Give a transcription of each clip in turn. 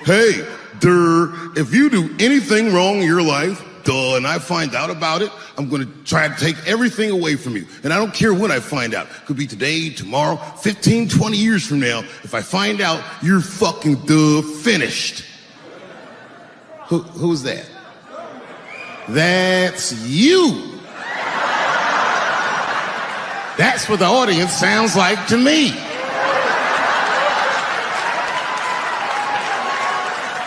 hey, if you do anything wrong in your life, and I find out about it, I'm gonna try to take everything away from you. And I don't care when I find out. Could be today, tomorrow, 15, 20 years from now. If I find out, you're fucking finished. Who's that? That's you. That's what the audience sounds like to me.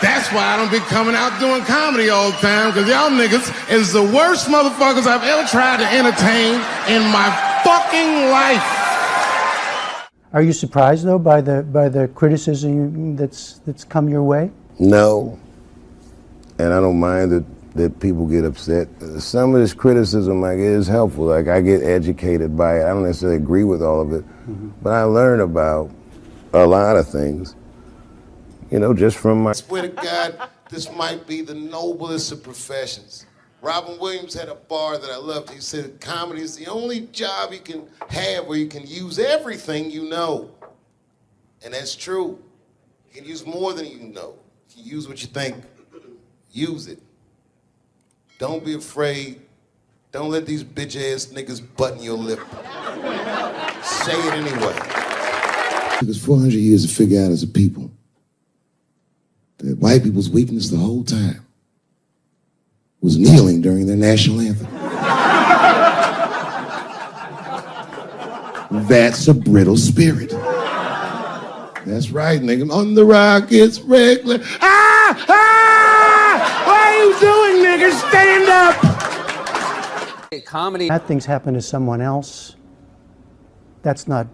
That's why I don't be coming out doing comedy all the time, because y'all niggas is the worst motherfuckers I've ever tried to entertain in my fucking life. Are you surprised though by the criticism that's come your way? No, and I don't mind that people get upset. Some of this criticism, like, is helpful. Like, I get educated by it. I don't necessarily agree with all of it, but I learn about a lot of things. You know, just from my... I swear to God, this might be the noblest of professions. Robin Williams had a bar that I loved. He said, comedy is the only job you can have where you can use everything you know. And that's true. You can use more than you know. If you use what you think, use it. Don't be afraid. Don't let these bitch-ass niggas button your lip. Say it anyway. It took us 400 years to figure out as a people that white people's weakness the whole time was kneeling during their national anthem. That's a brittle spirit. That's right, nigga. On the rock, it's regular. Ah! Ah! What are you doing, nigga? Stand up! Comedy. Bad things happen to someone else. That's not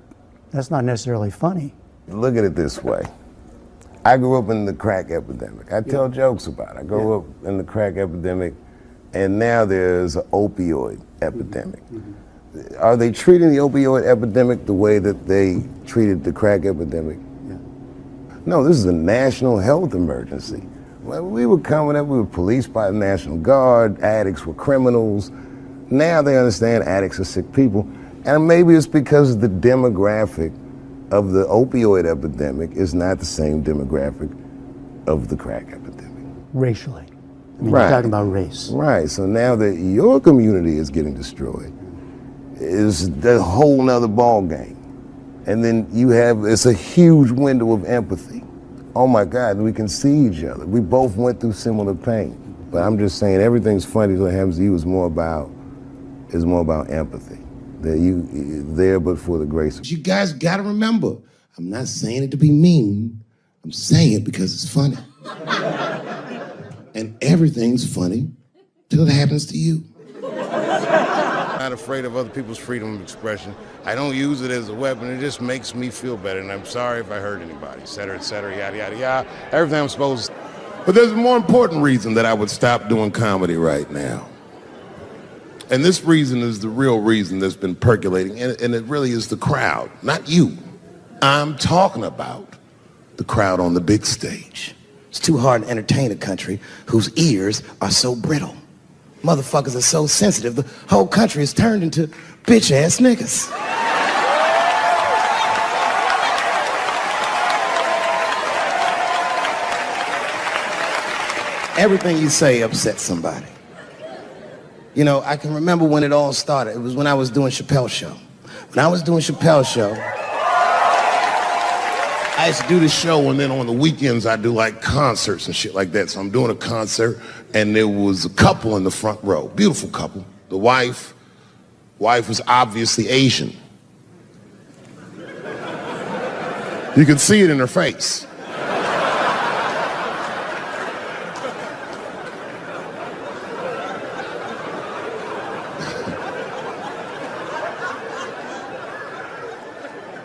necessarily funny. Look at it this way. I grew up in the crack epidemic. I tell jokes about it. I grew up in the crack epidemic, and now there's an opioid epidemic. Are they treating the opioid epidemic the way that they treated the crack epidemic? No, this is a national health emergency. When we were coming up, we were policed by the National Guard, addicts were criminals. Now they understand addicts are sick people. And maybe it's because the demographic of the opioid epidemic is not the same demographic of the crack epidemic. Racially. I mean, you're talking about race. Right, so now that your community is getting destroyed, it's a whole nother ball game. And then it's a huge window of empathy. Oh my God, we can see each other. We both went through similar pain. But I'm just saying, everything's funny that happens to you is more about empathy. That you there but for the grace. You guys gotta remember, I'm not saying it to be mean. I'm saying it because it's funny. And everything's funny till it happens to you. I'm not afraid of other people's freedom of expression. I don't use it as a weapon. It just makes me feel better. And I'm sorry if I hurt anybody, et cetera, yada, yada, yada. Everything I'm supposed to. But there's a more important reason that I would stop doing comedy right now. And this reason is the real reason that's been percolating, and it really is the crowd, not you. I'm talking about the crowd on the big stage. It's too hard to entertain a country whose ears are so brittle. Motherfuckers are so sensitive, the whole country is turned into bitch-ass niggas. Everything you say upsets somebody. You know, I can remember when it all started. It was when I was doing Chappelle Show. When I was doing Chappelle Show, I used to do the show, and then on the weekends I do like concerts and shit like that. So I'm doing a concert, and there was a couple in the front row, beautiful couple. The wife was obviously Asian. You could see it in her face.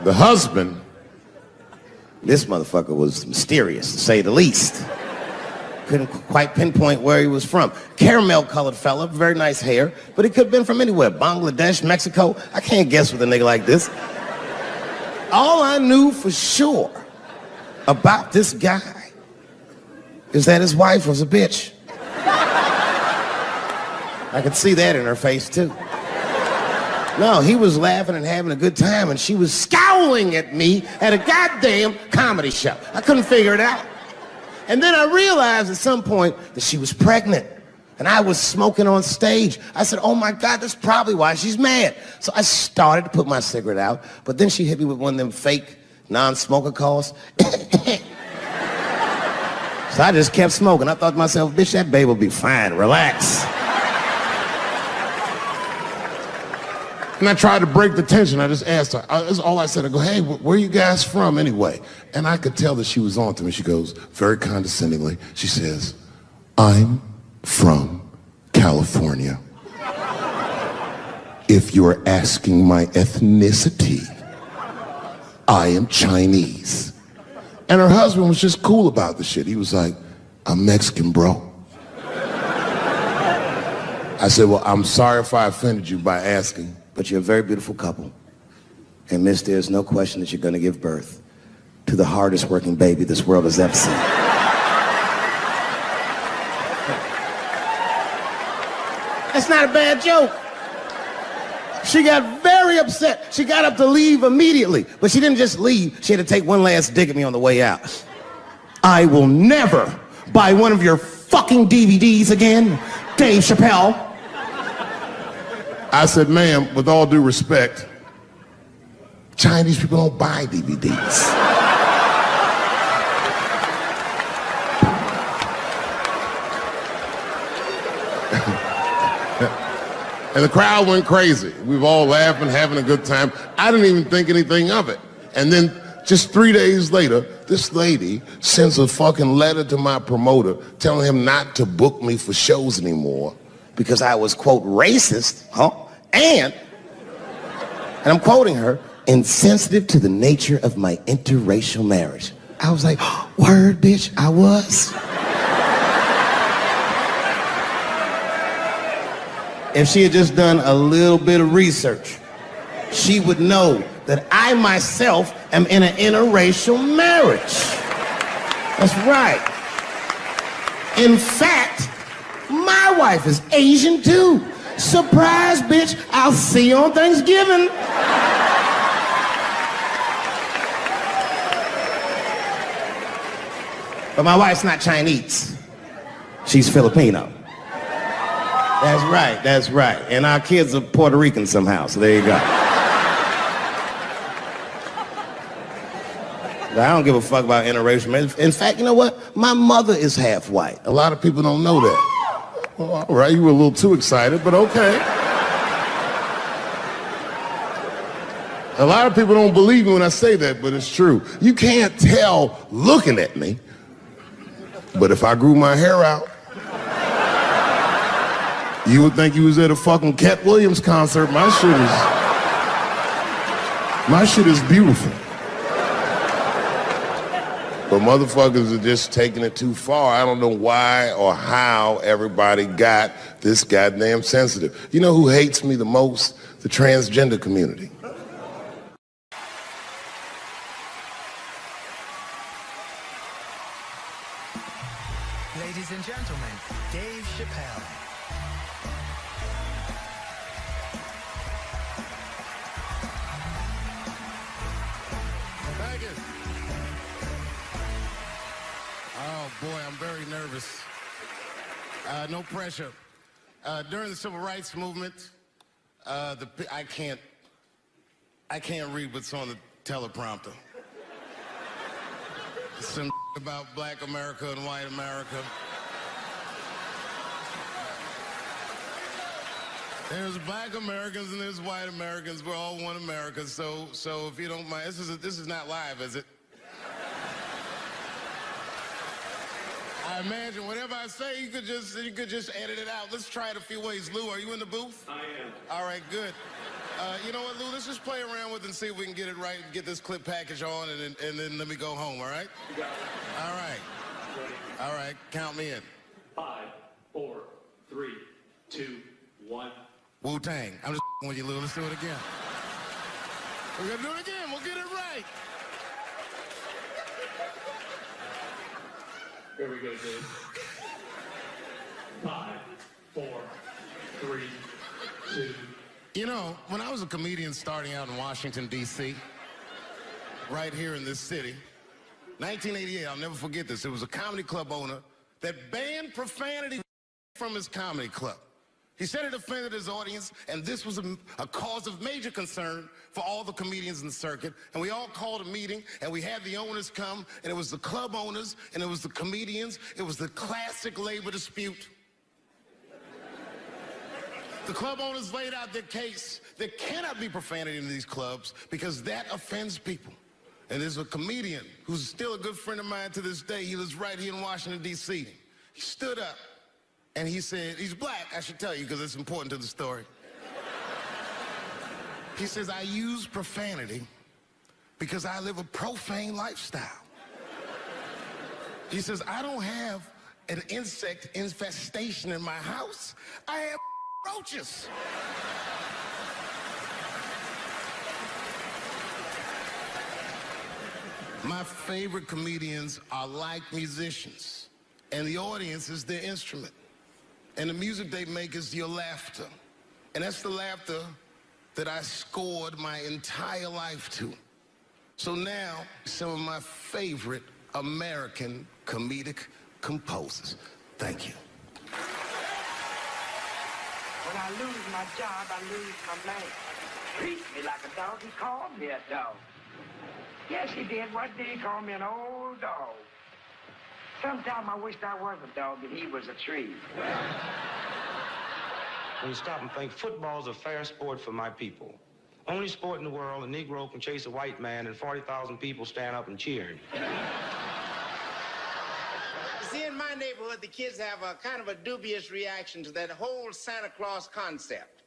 The husband, this motherfucker was mysterious, to say the least. Couldn't quite pinpoint where he was from. Caramel-colored fella, very nice hair, but he could have been from anywhere. Bangladesh, Mexico. I can't guess with a nigga like this. All I knew for sure about this guy is that his wife was a bitch. I could see that in her face, too. No, he was laughing and having a good time, and she was scowling at me at a goddamn comedy show. I couldn't figure it out. And then I realized at some point that she was pregnant, and I was smoking on stage. I said, oh my God, that's probably why she's mad. So I started to put my cigarette out, but then she hit me with one of them fake non-smoker calls. So I just kept smoking. I thought to myself, bitch, that baby will be fine, relax. And I tried to break the tension. I just asked her. That's all I said. I go, hey, where are you guys from anyway? And I could tell that she was on to me. She goes, very condescendingly, she says, I'm from California. If you're asking my ethnicity, I am Chinese. And her husband was just cool about the shit. He was like, I'm Mexican, bro. I said, well, I'm sorry if I offended you by asking. But you're a very beautiful couple. And miss, there's no question that you're gonna give birth to the hardest working baby this world has ever seen. That's not a bad joke. She got very upset. She got up to leave immediately, but she didn't just leave. She had to take one last dig at me on the way out. I will never buy one of your fucking DVDs again, Dave Chappelle. I said, ma'am, with all due respect, Chinese people don't buy DVDs. And the crowd went crazy. We were all laughing, having a good time. I didn't even think anything of it. And then just 3 days later, this lady sends a fucking letter to my promoter telling him not to book me for shows anymore because I was, quote, racist, and I'm quoting her, insensitive to the nature of my interracial marriage. I was like, word, bitch, I was. If she had just done a little bit of research, she would know that I myself am in an interracial marriage. That's right. In fact, my wife is Asian too. Surprise, bitch, I'll see you on Thanksgiving. But my wife's not Chinese. She's Filipino. That's right. And our kids are Puerto Rican somehow, so there you go. But I don't give a fuck about interracial marriage. In fact, you know what? My mother is half white. A lot of people don't know that. Well, all right, you were a little too excited, but okay. A lot of people don't believe me when I say that, but it's true. You can't tell looking at me, but if I grew my hair out, you would think you was at a fucking Katt Williams concert. My shit is beautiful. But motherfuckers are just taking it too far. I don't know why or how everybody got this goddamn sensitive. You know who hates me the most? The transgender community. Ladies and gentlemen, Dave Chappelle. Thank you. Oh boy, I'm very nervous. No pressure. During the civil rights movement, I can't read what's on the teleprompter. Some about black America and white America. There's black Americans and there's white Americans. We're all one America. So if you don't mind, this is not live, is it? I imagine whatever I say, you could just edit it out. Let's try it a few ways. Lou, are you in the booth? I am. All right, good. You know what, Lou? Let's just play around with it and see if we can get it right, get this clip package on, and then let me go home, all right? You got it. All right. Ready? All right, count me in. 5, 4, 3, 2, 1. Wu-Tang. I'm just with you, Lou. Let's do it again. We're going to do it again. We'll get it right. Here we go, Dave. 5, 4, 3, 2, You know, when I was a comedian starting out in Washington, D.C., right here in this city, 1988, I'll never forget this. It was a comedy club owner that banned profanity from his comedy club. He said it offended his audience, and this was a cause of major concern for all the comedians in the circuit. And we all called a meeting, and we had the owners come, and it was the club owners, and it was the comedians. It was the classic labor dispute. The club owners laid out their case. There cannot be profanity in these clubs because that offends people. And there's a comedian who's still a good friend of mine to this day. He lives right here in Washington, D.C. He stood up and he said, he's black, I should tell you, because it's important to the story. He says, I use profanity because I live a profane lifestyle. He says, I don't have an insect infestation in my house. I have roaches. My favorite comedians are like musicians, and the audience is their instrument. And the music they make is your laughter. And that's the laughter that I scored my entire life to. So now, some of my favorite American comedic composers. Thank you. When I lose my job, I lose my man. Treat me like a dog. He called me a dog. Yes, he did. What did he call me? An old dog. Sometimes I wished I was a dog and he was a tree. When you stop and think, football's a fair sport for my people. Only sport in the world a Negro can chase a white man and 40,000 people stand up and cheer. See, in my neighborhood, the kids have a kind of a dubious reaction to that whole Santa Claus concept.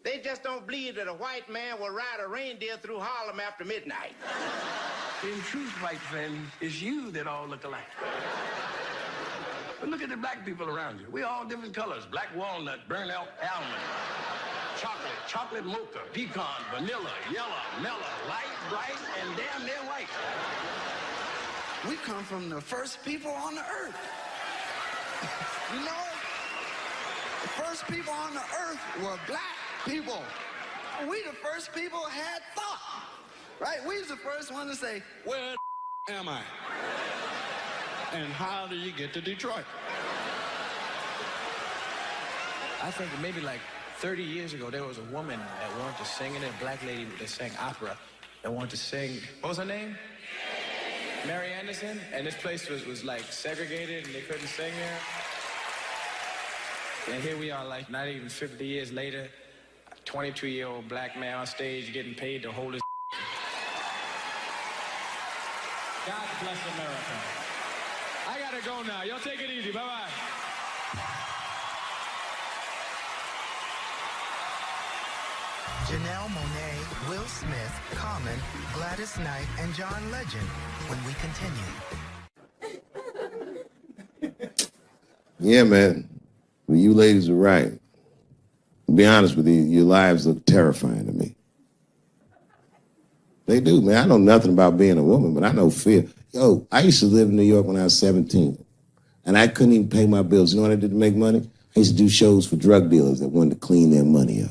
They just don't believe that a white man will ride a reindeer through Harlem after midnight. In truth, white friend, it's you that all look alike. But look at the black people around you. We're all different colors. Black walnut, burnt elk, almond, chocolate mocha, pecan, vanilla, yellow, mellow, light, bright, and damn near white. We come from the first people on the earth. You know, the first people on the earth were black people. We the first people had thought, right? We was the first one to say, where the am I? And how do you get to Detroit? I think maybe like 30 years ago, there was a woman that wanted to sing in it, a black lady that sang opera, that wanted to sing, what was her name? Mary Anderson, and this place was like segregated and they couldn't sing there. And here we are, like not even 50 years later, a 22-year-old black man on stage getting paid to hold his God bless America. I gotta go now. Y'all take it easy. Bye-bye. Janelle Monáe, Will Smith, Common, Gladys Knight, and John Legend when we continue. Yeah, man. Well, you ladies are right. To be honest with you, your lives look terrifying to me. They do, man. I know nothing about being a woman, but I know fear. Yo, I used to live in New York when I was 17, and I couldn't even pay my bills. You know what I did to make money? I used to do shows for drug dealers that wanted to clean their money up.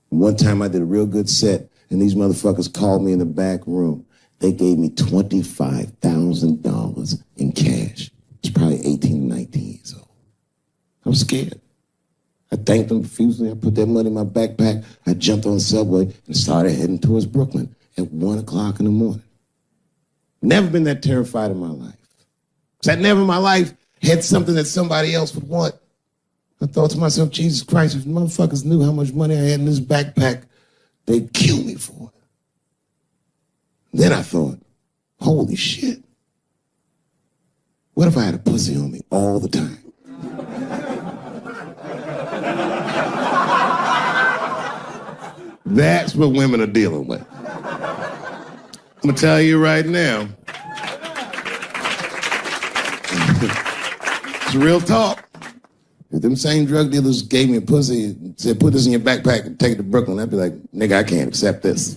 One time I did a real good set, and these motherfuckers called me in the back room. They gave me $25,000 in cash. I was probably 18, 19 years old. I was scared. I thanked them profusely. I put that money in my backpack. I jumped on the subway and started heading towards Brooklyn at 1 o'clock in the morning. Never been that terrified in my life. Because I never in my life had something that somebody else would want. I thought to myself, Jesus Christ, if motherfuckers knew how much money I had in this backpack, they'd kill me for it. Then I thought, holy shit. What if I had a pussy on me all the time? That's what women are dealing with. I'm gonna tell you right now. It's real talk. If them same drug dealers gave me a pussy and said, put this in your backpack and take it to Brooklyn, I'd be like, nigga, I can't accept this.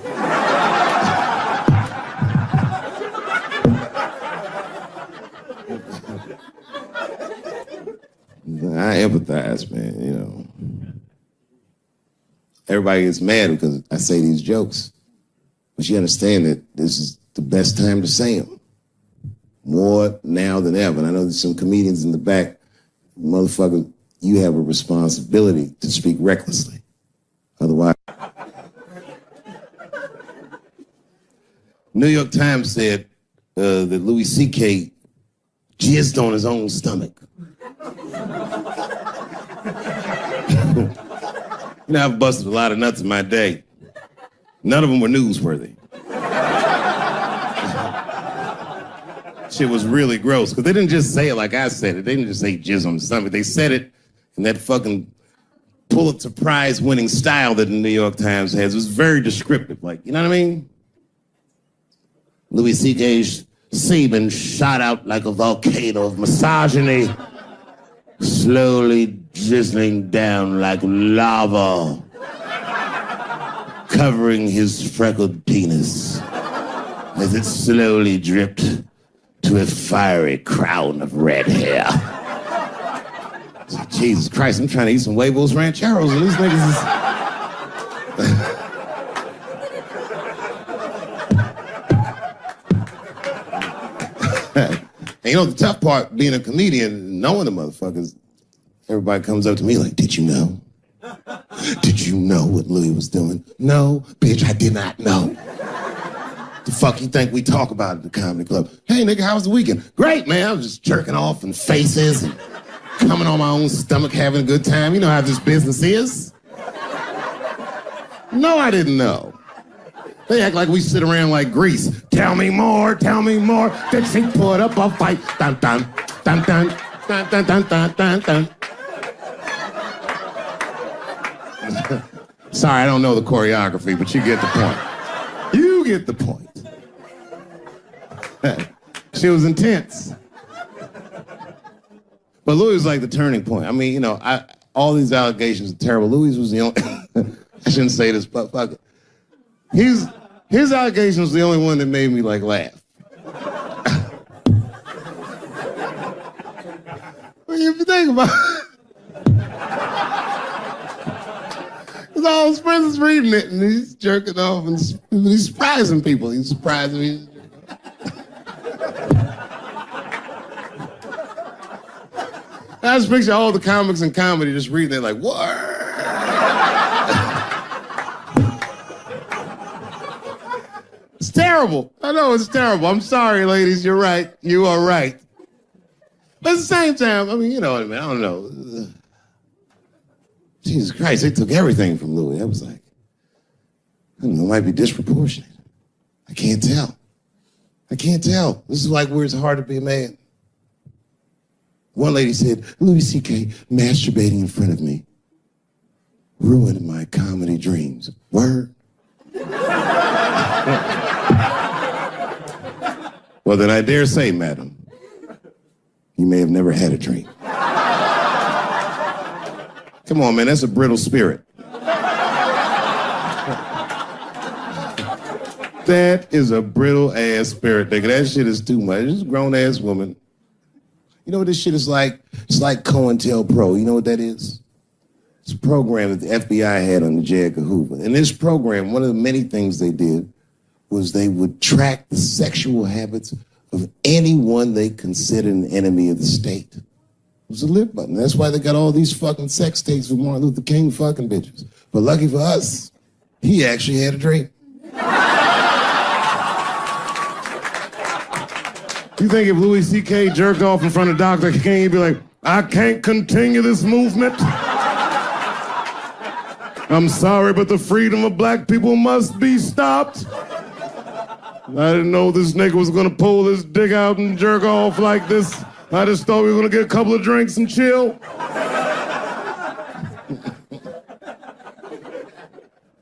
I empathize, man, you know. everybody gets mad because I say these jokes. But you understand that this is the best time to say them. More now than ever. And I know there's some comedians in the back. Motherfucker, you have a responsibility to speak recklessly. Otherwise. New York Times said that Louis C.K. jizzed on his own stomach. You know, I've busted a lot of nuts in my day. None of them were newsworthy. Shit was really gross, because they didn't just say it like I said it. They didn't just say jizz on the stomach. They said it in that fucking Pulitzer Prize winning style that the New York Times has. It was very descriptive, like, you know what I mean? Louis C.K.'s semen shot out like a volcano of misogyny, slowly drizzling down like lava, covering his freckled penis as it slowly dripped to a fiery crown of red hair. Jesus Christ, I'm trying to eat some huevos rancheros and these niggas is... And you know, the tough part, being a comedian, knowing the motherfuckers, everybody comes up to me like, did you know? Did you know what Louis was doing? No, bitch, I did not know. The fuck you think we talk about at the comedy club? Hey, nigga, how was the weekend? Great, man. I was just jerking off in faces and coming on my own stomach, having a good time. You know how this business is. No, I didn't know. They act like we sit around like Grease. Tell me more, tell me more. Dixie put up a fight. Dun, dun, dun, dun, dun, dun, dun, dun, dun, dun. Sorry, I don't know the choreography, but you get the point. You get the point. She was intense. But Louis was like the turning point. I mean, you know, all these allegations are terrible. Louis was the only... I shouldn't say this, but fuck it. His allegation was the only one that made me, like, laugh. Well, if you think about it, because all his friends is reading it, and he's jerking off, and he's surprising people. He's surprising me. I just picture all the comics in comedy just reading it like, what? It's terrible. I know it's terrible. I'm sorry, ladies. You're right. You are right. But at the same time, I mean, you know what I mean? I don't know. Jesus Christ, they took everything from Louis. I was like, I don't know, it might be disproportionate. I can't tell. I can't tell. This is like where it's hard to be a man. One lady said, Louis C.K. masturbating in front of me ruined my comedy dreams. Word? Well, then I dare say, madam, you may have never had a dream. Come on, man, that's a brittle spirit. That is a brittle-ass spirit, nigga. That shit is too much. This is a grown-ass woman. You know what this shit is like? It's like COINTELPRO. You know what that is? It's a program that the FBI had on the J. Edgar Hoover. In this program, one of the many things they did was they would track the sexual habits of anyone they considered an enemy of the state. It was a lip button. That's why they got all these fucking sex tapes with Martin Luther King fucking bitches. But lucky for us, he actually had a dream. You think if Louis C.K. jerked off in front of Dr. King, he'd be like, I can't continue this movement. I'm sorry, but the freedom of black people must be stopped. I didn't know this nigga was gonna pull his dick out and jerk off like this. I just thought we were gonna get a couple of drinks and chill.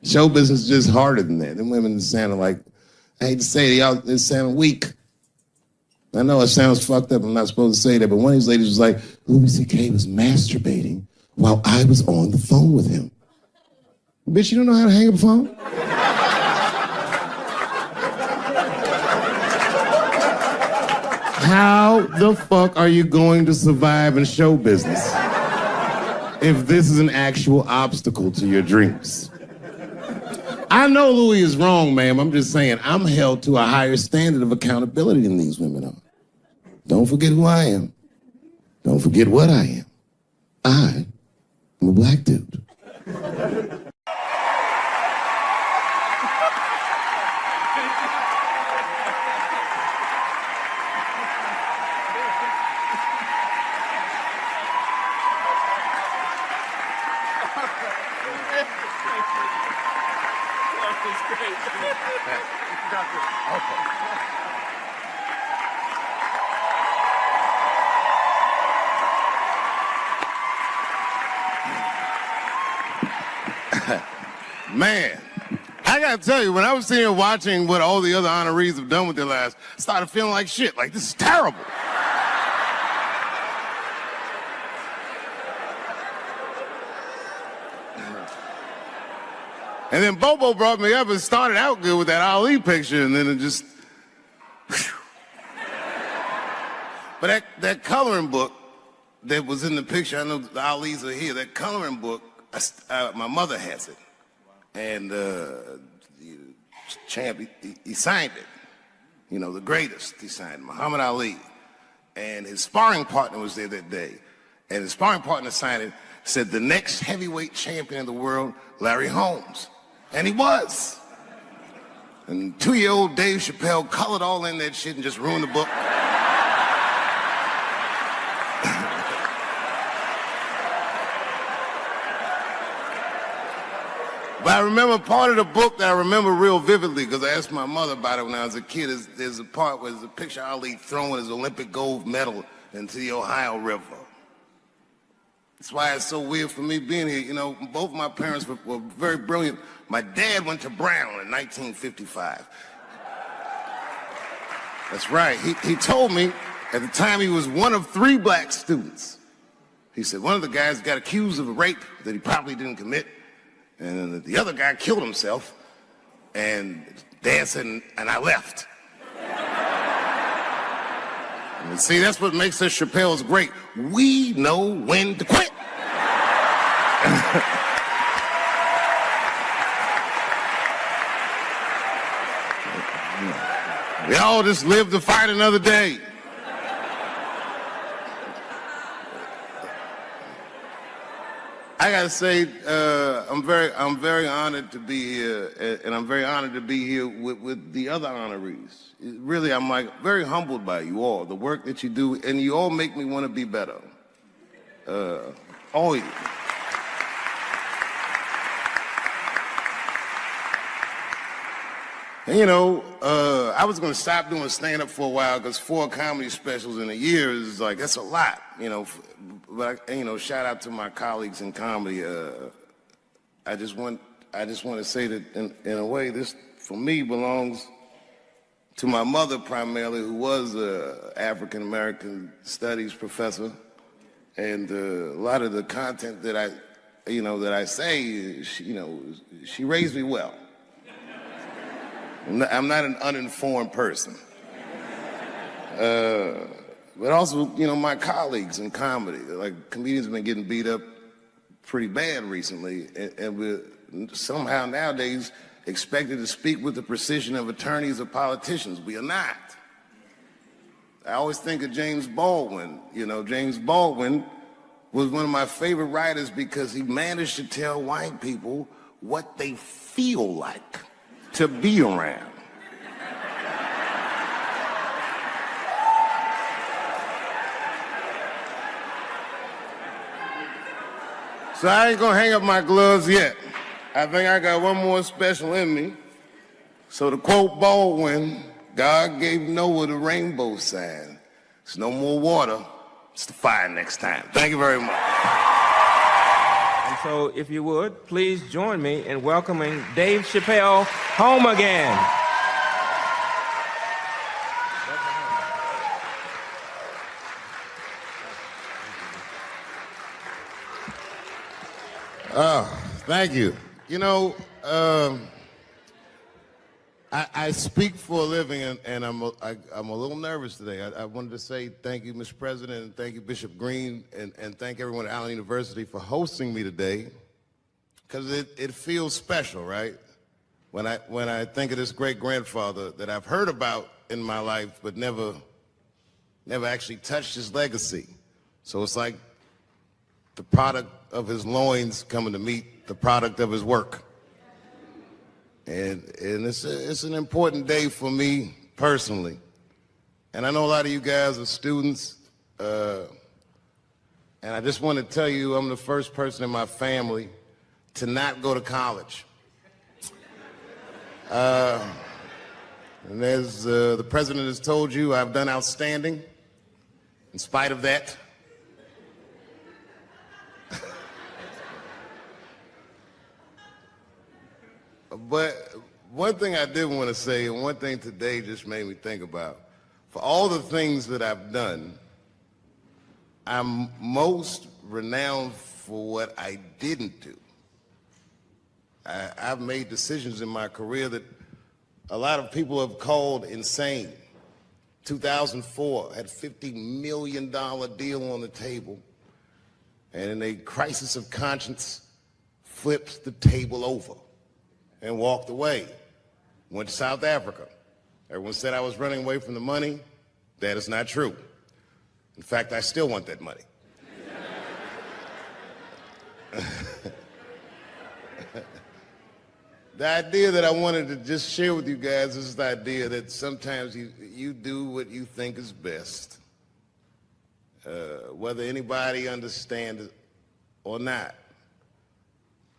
Show business is just harder than that. Them women sounded like, I hate to say it, y'all, they sound weak. I know it sounds fucked up, I'm not supposed to say that, but one of these ladies was like, Louis C.K. was masturbating while I was on the phone with him. Bitch, you don't know how to hang up a phone? How the fuck are you going to survive in show business if this is an actual obstacle to your dreams? I know Louis is wrong, ma'am. I'm just saying I'm held to a higher standard of accountability than these women are. Don't forget who I am. Don't forget what I am. I am a black dude. Man, I gotta tell you, when I was sitting here watching what all the other honorees have done with their lives, I started feeling like shit. Like, this is terrible. And then Bobo brought me up and started out good with that Ali picture, and then it just... But that coloring book that was in the picture, I know the Ali's are here, that coloring book, my mother has it. And champ, he signed it. You know, the greatest, he signed it, Muhammad Ali. And his sparring partner was there that day. And his sparring partner signed it, said the next heavyweight champion of the world, Larry Holmes. And he was. And 2-year-old Dave Chappelle colored all in that shit and just ruined the book. But I remember part of the book that I remember real vividly, because I asked my mother about it when I was a kid. There's a part where there's a picture of Ali throwing his Olympic gold medal into the Ohio River. That's why it's so weird for me being here. You know, both my parents were very brilliant. My dad went to Brown in 1955. That's right. He told me at the time he was one of 3 black students. He said one of the guys got accused of a rape that he probably didn't commit. And the other guy killed himself, and Dad said, and I left. And see, that's what makes us Chappelle's great. We know when to quit. We all just live to fight another day. I gotta say, I'm very honored to be here, and I'm very honored to be here with the other honorees. Really, I'm like very humbled by you all, the work that you do, and you all make me want to be better. All of you. And you know, I was gonna stop doing stand-up for a while because 4 comedy specials in a year is like, that's a lot, you know. But you know, shout out to my colleagues in comedy. I just want to say that in a way, this for me belongs to my mother primarily, who was an African American studies professor, and a lot of the content that I say, she raised me well. I'm not an uninformed person. But also, you know, my colleagues in comedy, like comedians have been getting beat up pretty bad recently, and we're somehow nowadays expected to speak with the precision of attorneys or politicians. We are not. I always think of James Baldwin. You know, James Baldwin was one of my favorite writers because he managed to tell white people what they feel like to be around. So I ain't gonna hang up my gloves yet. I think I got one more special in me. So to quote Baldwin, God gave Noah the rainbow sign. It's no more water, it's the fire next time. Thank you very much. And so if you would, please join me in welcoming Dave Chappelle home again. Oh, thank you. You know, I speak for a living, and I'm a little nervous today. I wanted to say thank you, Mr. President, and thank you, Bishop Green, and thank everyone at Allen University for hosting me today, because it feels special, right? when I think of this great-grandfather that I've heard about in my life but never actually touched his legacy. So it's like the product of his loins coming to meet the product of his work. And it's an important day for me personally. And I know a lot of you guys are students, and I just want to tell you I'm the first person in my family to not go to college. And as the president has told you, I've done outstanding in spite of that. But one thing I did want to say, and one thing today just made me think about, for all the things that I've done, I'm most renowned for what I didn't do. I've made decisions in my career that a lot of people have called insane. 2004, had a $50 million deal on the table, and in a crisis of conscience, flipped the table over and walked away. Went to South Africa. Everyone said I was running away from the money. That is not true. In fact, I still want that money. The idea that I wanted to just share with you guys is the idea that sometimes you do what you think is best, whether anybody understands it or not.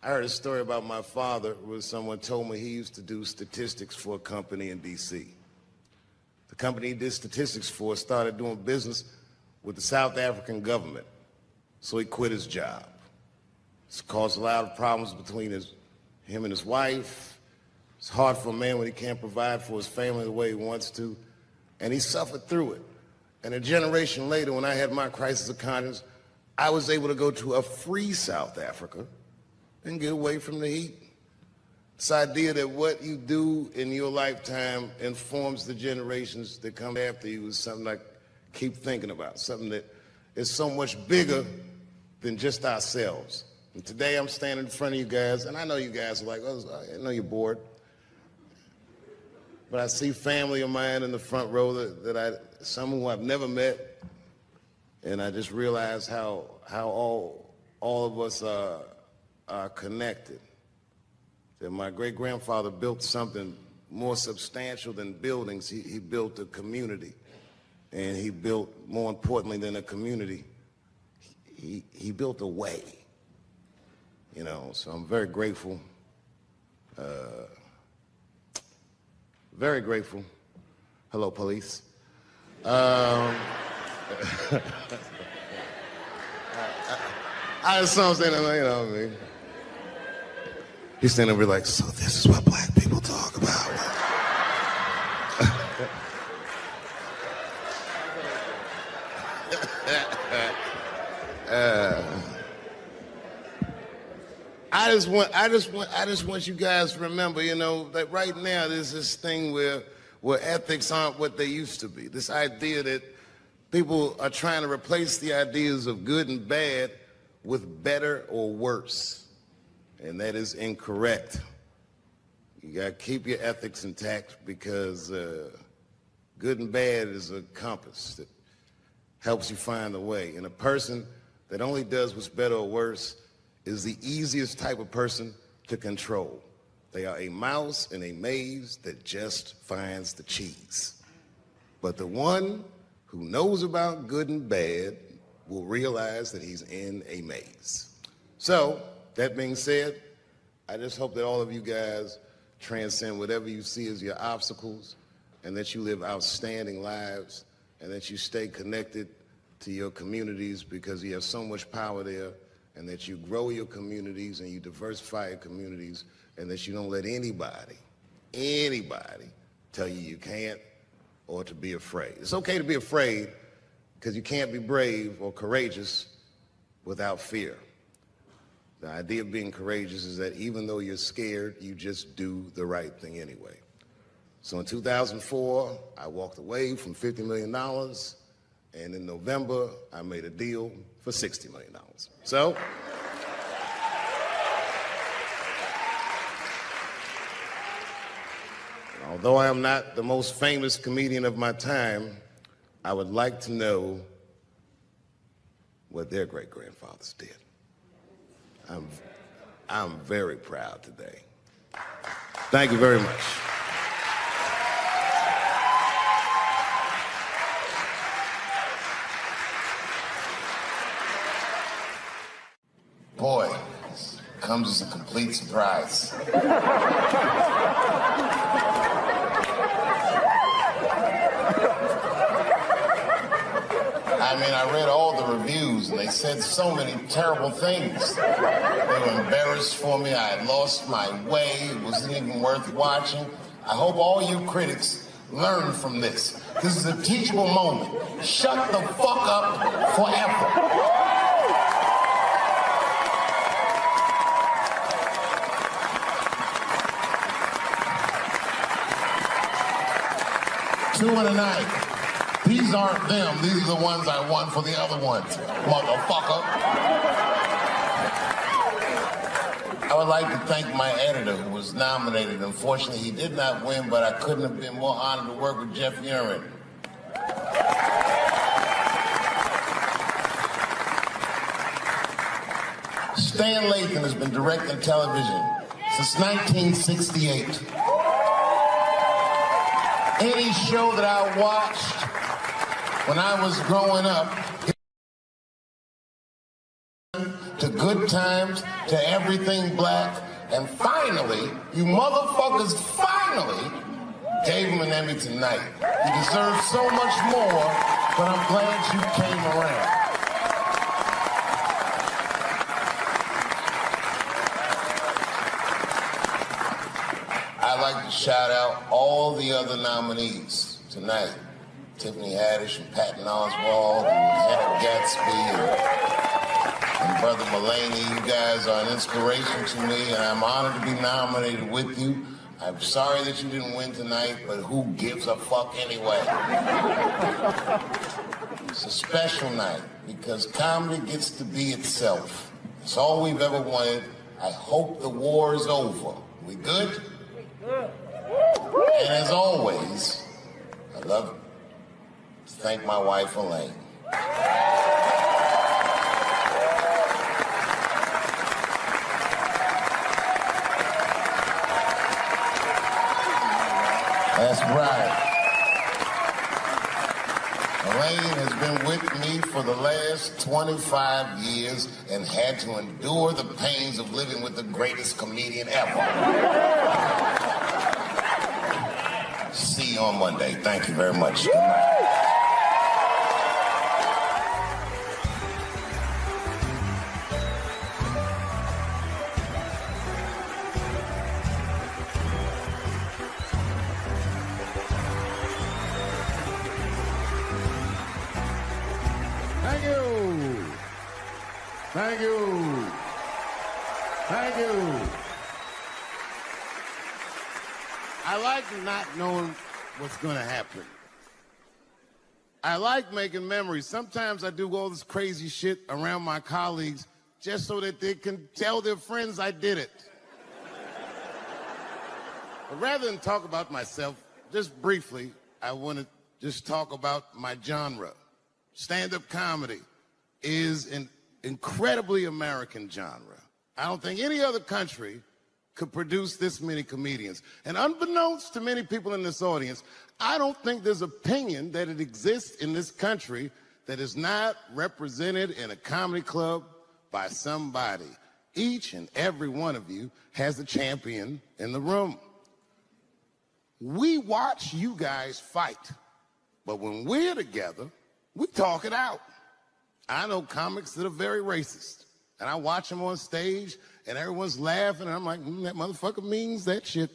I heard a story about my father where someone told me he used to do statistics for a company in D.C. The company he did statistics for started doing business with the South African government, so he quit his job. It's caused a lot of problems between him and his wife. It's hard for a man when he can't provide for his family the way he wants to, and he suffered through it. And a generation later, when I had my crisis of conscience, I was able to go to a free South Africa and get away from the heat. This idea that what you do in your lifetime informs the generations that come after you is something I keep thinking about, something that is so much bigger than just ourselves. And today I'm standing in front of you guys, and I know you guys are like, oh, I know you're bored. But I see family of mine in the front row some who I've never met, and I just realize how all of us are connected. That my great-grandfather built something more substantial than buildings. He built a community, and he built, more importantly than a community, he built a way. You know, so I'm very grateful. Very grateful. Hello, police. I just saw him standing there, you know what I mean? He's standing over like, so this is what black people talk about. I just want you guys to remember, you know, that right now there's this thing where ethics aren't what they used to be. This idea that people are trying to replace the ideas of good and bad with better or worse. And that is incorrect. You got to keep your ethics intact because good and bad is a compass that helps you find the way. And a person that only does what's better or worse is the easiest type of person to control. They are a mouse in a maze that just finds the cheese. But the one who knows about good and bad will realize that he's in a maze. So, that being said, I just hope that all of you guys transcend whatever you see as your obstacles and that you live outstanding lives and that you stay connected to your communities because you have so much power there, and that you grow your communities and you diversify your communities, and that you don't let anybody tell you you can't or to be afraid. It's okay to be afraid because you can't be brave or courageous without fear. The idea of being courageous is that even though you're scared, you just do the right thing anyway. So in 2004, I walked away from $50 million, and in November, I made a deal for $60 million. So, Although I am not the most famous comedian of my time, I would like to know what their great-grandfathers did. I'm very proud today. Thank you very much. Boy, this comes as a complete surprise. I mean, I read all the reviews, and they said so many terrible things. They were embarrassed for me. I had lost my way. It wasn't even worth watching. I hope all you critics learn from this. This is a teachable moment. Shut the fuck up forever. Two in a night. These aren't them. These are the ones I won for the other ones, motherfucker. I would like to thank my editor who was nominated. Unfortunately, he did not win, but I couldn't have been more honored to work with Jeff Urine. Stan Lathan has been directing television since 1968. Any show that I watched when I was growing up, to Good Times, to Everything Black, and finally, you motherfuckers finally gave him an Emmy tonight. He deserves so much more, but I'm glad you came around. I'd like to shout out all the other nominees tonight. Tiffany Haddish and Patton Oswalt and Hannah Gatsby and Brother Mulaney. You guys are an inspiration to me, and I'm honored to be nominated with you. I'm sorry that you didn't win tonight, but who gives a fuck anyway? It's a special night because comedy gets to be itself. It's all we've ever wanted. I hope the war is over. We good? And as always, I love to thank my wife, Elaine. That's right. Elaine has been with me for the last 25 years and had to endure the pains of living with the greatest comedian ever. See you on Monday. Thank you very much. Good night. Thank you. Thank you. Thank you. I like not knowing what's going to happen. I like making memories. Sometimes I do all this crazy shit around my colleagues just so that they can tell their friends I did it. But rather than talk about myself, just briefly, I want to just talk about my genre. Stand-up comedy is an incredibly American genre. I don't think any other country could produce this many comedians. And unbeknownst to many people in this audience, I don't think there's opinion that it exists in this country that is not represented in a comedy club by somebody. Each and every one of you has a champion in the room. We watch you guys fight, but when we're together, we talk it out. I know comics that are very racist, and I watch them on stage, and everyone's laughing, and I'm like, that motherfucker means that shit.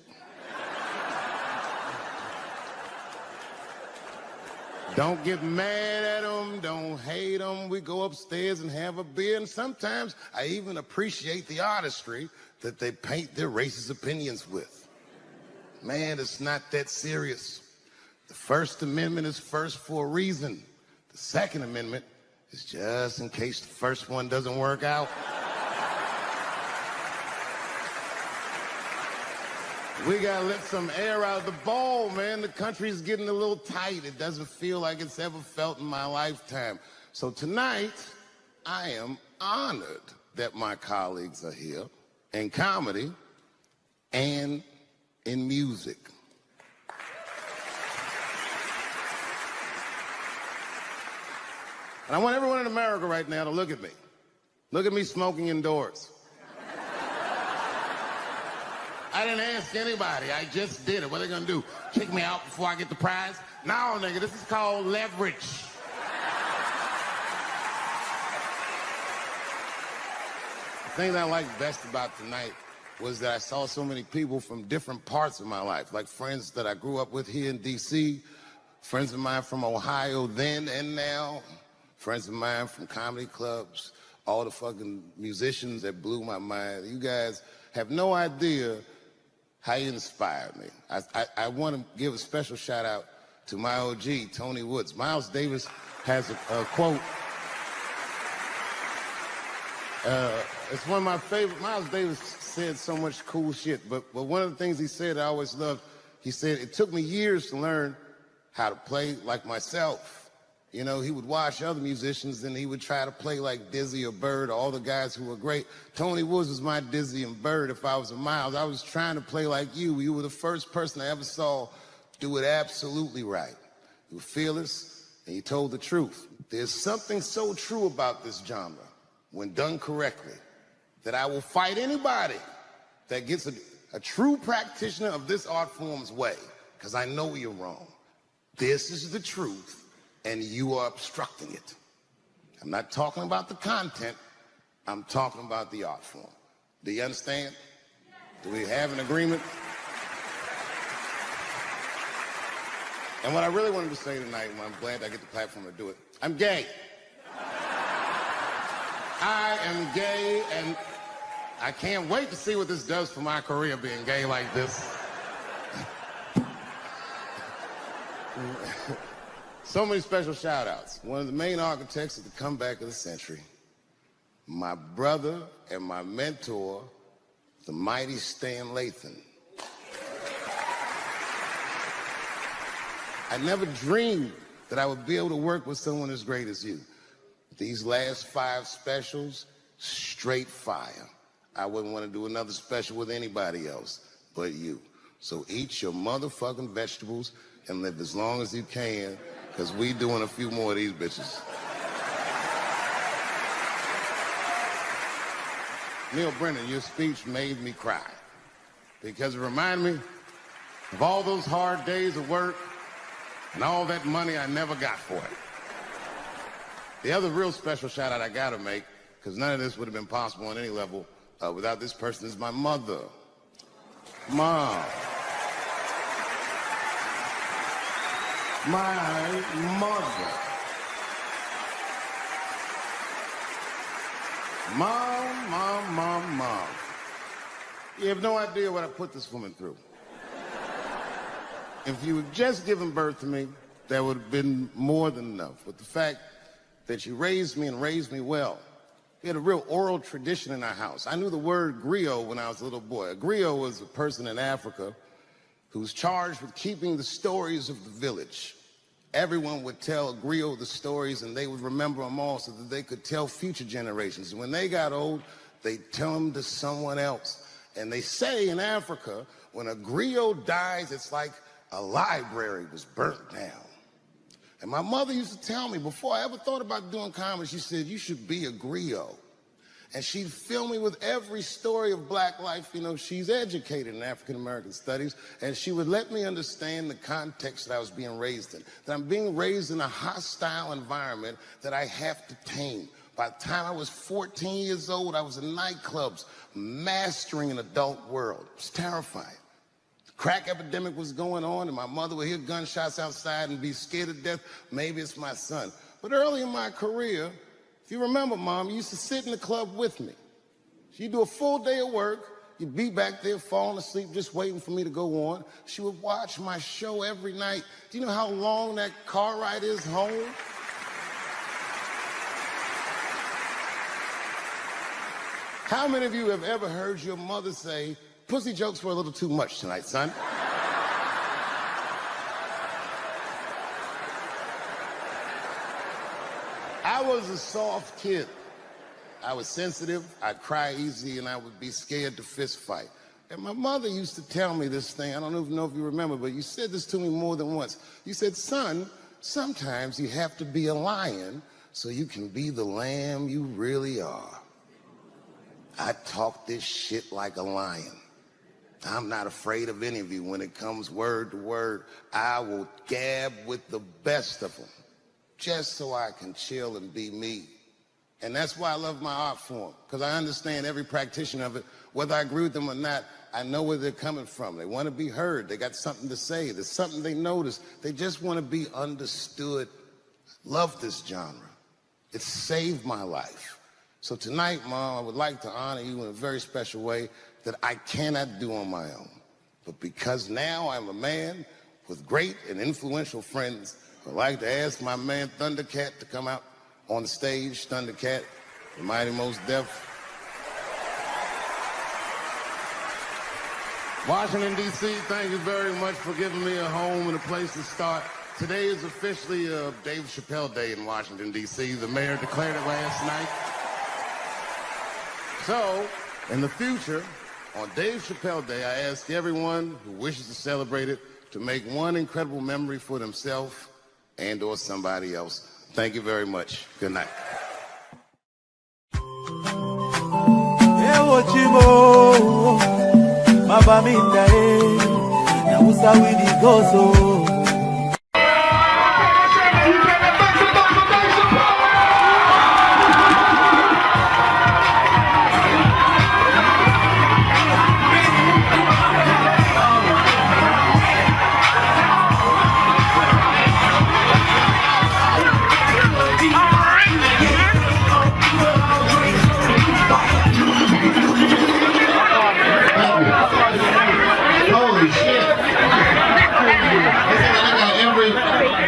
Don't get mad at them, don't hate them. We go upstairs and have a beer, and sometimes I even appreciate the artistry that they paint their racist opinions with. Man, it's not that serious. The First Amendment is first for a reason. The Second Amendment is just in case the first one doesn't work out. We gotta let some air out of the ball, man. The country's getting a little tight. It doesn't feel like it's ever felt in my lifetime. So tonight, I am honored that my colleagues are here in comedy and in music. And I want everyone in America right now to look at me. Look at me smoking indoors. I didn't ask anybody. I just did it. What are they gonna do? Kick me out before I get the prize? No, nigga, this is called leverage. The thing that I liked best about tonight was that I saw so many people from different parts of my life, like friends that I grew up with here in D.C., friends of mine from Ohio then and now, friends of mine from comedy clubs, all the fucking musicians that blew my mind. You guys have no idea how you inspired me. I want to give a special shout out to my OG, Tony Woods. Miles Davis has a quote. It's one of my favorite. Miles Davis said so much cool shit, but one of the things he said I always loved, he said, it took me years to learn how to play like myself. You know, he would watch other musicians and he would try to play like Dizzy or Bird, or all the guys who were great. Tony Woods was my Dizzy and Bird if I was a Miles. I was trying to play like you. You were the first person I ever saw do it absolutely right. You were fearless and you told the truth. There's something so true about this genre, when done correctly, that I will fight anybody that gets a true practitioner of this art form's way, because I know you're wrong. This is the truth. And you are obstructing it. I'm not talking about the content, I'm talking about the art form. Do you understand? Do we have an agreement? And what I really wanted to say tonight, and I'm glad I get the platform to do it, I'm gay. I am gay, and I can't wait to see what this does for my career, being gay like this. So many special shout outs. One of the main architects of the comeback of the century, my brother and my mentor, the mighty Stan Lathan. I never dreamed that I would be able to work with someone as great as you. These last 5 specials, straight fire. I wouldn't want to do another special with anybody else but you. So eat your motherfucking vegetables and live as long as you can, because we doing a few more of these bitches. Neil Brennan, your speech made me cry, because it reminded me of all those hard days of work and all that money I never got for it. The other real special shout out I gotta make, because none of this would have been possible on any level without this person, is my mother. Mom. My mother. Mom. You have no idea what I put this woman through. If you had just given birth to me, that would have been more than enough. But the fact that you raised me and raised me well, we had a real oral tradition in our house. I knew the word griot when I was a little boy. A griot was a person in Africa who's charged with keeping the stories of the village. Everyone would tell a griot the stories, and they would remember them all so that they could tell future generations. And when they got old, they'd tell them to someone else. And they say in Africa, when a griot dies, it's like a library was burnt down. And my mother used to tell me, before I ever thought about doing comedy, she said, you should be a griot. And she'd fill me with every story of black life. You know, she's educated in African American studies, and she would let me understand the context that I was being raised in. That I'm being raised in a hostile environment that I have to tame. By the time I was 14 years old, I was in nightclubs, mastering an adult world. It was terrifying. The crack epidemic was going on, and my mother would hear gunshots outside and be scared to death. Maybe it's my son. But early in my career, if you remember, Mom, you used to sit in the club with me. She'd do a full day of work. You'd be back there falling asleep, just waiting for me to go on. She would watch my show every night. Do you know how long that car ride is home? How many of you have ever heard your mother say, pussy jokes were a little too much tonight, son. I was a soft kid. I was sensitive, I'd cry easy, and I would be scared to fist fight. And my mother used to tell me this thing, I don't even know if you remember, but you said this to me more than once. You said, son, sometimes you have to be a lion so you can be the lamb you really are. I talk this shit like a lion. I'm not afraid of any of you. When it comes word to word, I will gab with the best of them, just so I can chill and be me. And that's why I love my art form, because I understand every practitioner of it. Whether I agree with them or not, I know where they're coming from. They want to be heard. They got something to say. There's something they notice. They just want to be understood. Love this genre. It saved my life. So tonight, Mom, I would like to honor you in a very special way that I cannot do on my own. But because now I'm a man with great and influential friends, I'd like to ask my man Thundercat to come out on the stage. Thundercat, the Mighty Most Def. Washington, D.C., thank you very much for giving me a home and a place to start. Today is officially Dave Chappelle Day in Washington, D.C. The mayor declared it last night. So, in the future, on Dave Chappelle Day, I ask everyone who wishes to celebrate it to make one incredible memory for themselves and or somebody else. Thank you very much. Good night.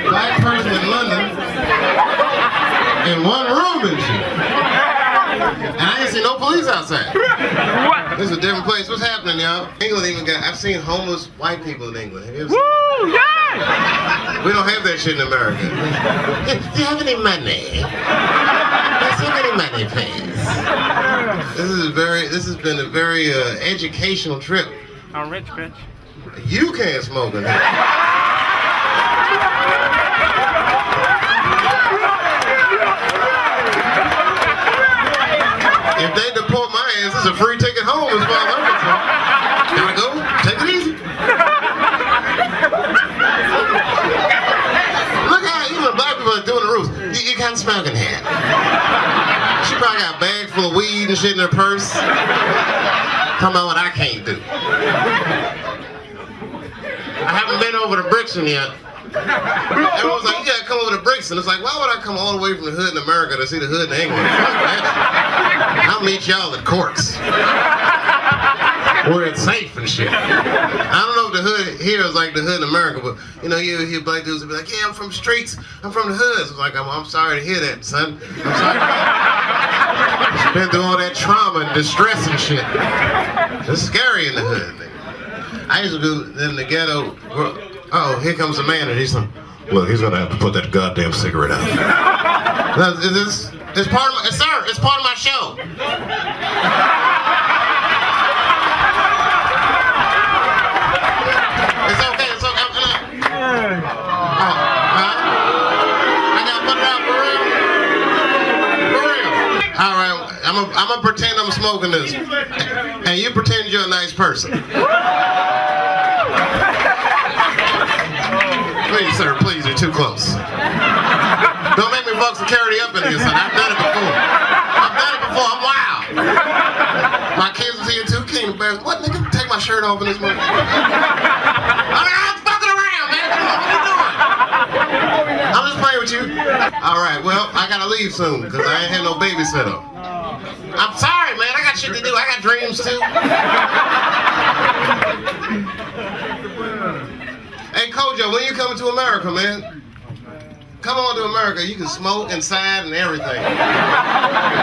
Black person in London in one room and shit. And I ain't seen no police outside. What? This is a different place. What's happening, y'all? England even got, I've seen homeless white people in England. Have you ever seen? Woo, yeah! We don't have that shit in America. Do you have any money? Does you have any money, please? This has been a very educational trip. I'm rich, bitch. You can't smoke in here. If they deport my ass, it's a free ticket home as far as I'm concerned. Gotta go, take it easy. Look how even black people are doing the rules. You can't smoke in here. She probably got a bag full of weed and shit in her purse. Talking about what I can't do. I haven't been over to Brixton yet. Everyone's like, you gotta come over to Brixton. It's like, why would I come all the way from the hood in America to see the hood in England? I'll meet y'all at courts. Where it's safe and shit. I don't know if the hood here is like the hood in America, but you know, you hear black dudes will be like, yeah, I'm from the streets, I'm from the hoods. It's like, I'm sorry to hear that, son. I'm sorry. You've been through all that trauma and distress and shit. It's scary in the hood. I used to go in the ghetto. Oh, here comes a man, and he's like, look, he's gonna have to put that goddamn cigarette out. It's part of my, sir, it's part of my show. It's okay, it's okay. I gotta put it out for real. For real. All right, I'm gonna pretend I'm smoking this, and you pretend you're a nice person. Please, sir, please, you're too close. Don't make me fuck security up in here, son. I've done it before. I'm wild. My kids was here too, came embarrassed. What, nigga? Take my shirt off in this movie. I'm fucking around, man. What are you doing? I'm just playing with you. All right, well, I gotta leave soon, because I ain't had no babysitter. I'm sorry, man. I got shit to do. I got dreams, too. Hey, Kojo, when you coming to America, man? Come on to America. You can smoke inside and everything.